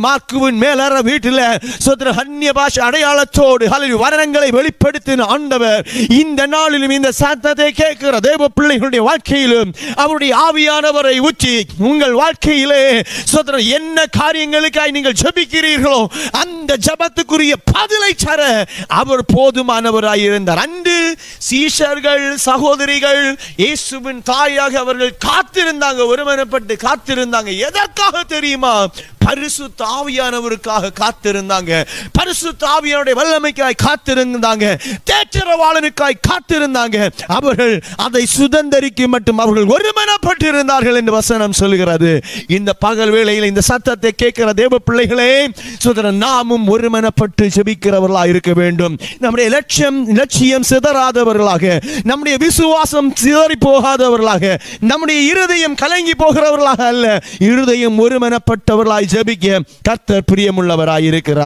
மார்க்குவின் மேலற வீட்டில் சோதர அந்நிய பாஷை அடையாளத்தோடு வர்ணங்களை வெளிப்படுத்தின ஆண்டவர் இந்த நாளிலும் இந்த சத்தத்தை கேட்கிற தேவ பிள்ளைகளுடைய வாழ்க்கையிலும் அவருடைய ஆவியானவரை ஊற்றி உங்கள் வாழ்க்கையிலே சோதர என்ன காரியங்களுக்காய் நீங்கள் ஜெபிக்கிறீர்களோ அந்த ஜெபத்துக்குரிய பதிலை தர அவர் போதுமானவராய் இருந்தார். அன்று சீஷர்கள் சகோதரிகள் இயேசுவின் தாயாக அவர்கள் காத்திருந்தாங்க, ஒருமனப்பட்டு காத்திருந்தாங்க. எதற்காக தெரியுமா? பரிசுத்த ஆவியானவருக்காக காத்திருந்தாங்க, பரிசுத்த ஆவியானுடைய வல்லமைக்காய் காத்திருந்தாங்க, தேற்றரவாளனுக்காய் காத்திருந்தாங்க. அவர்கள் அதை சுதந்தரிக்க மட்டும் அவர்கள் ஒருமனப்பட்டிருந்தார்கள் என்று வசனம் சொல்கிறது. இந்த பகல் வேளையில் இந்த சத்தத்தை கேட்கிற தேவ பிள்ளைகளே, நாமும் ஒருமனப்பட்டு ஜெபிக்கிறவர்களாக இருக்க வேண்டும். நம்முடைய லட்சியம் சிதறாதவர்களாக, நம்முடைய விசுவாசம் சிதறி போகாதவர்களாக, நம்முடைய இருதயம் கலங்கி போகிறவர்களாக அல்ல, இருதயம் ஒருமனப்பட்டவர்களாய் ஜெபிக்க கர்த்தர் பிரியமுள்ளவராய் இருக்கிறார்.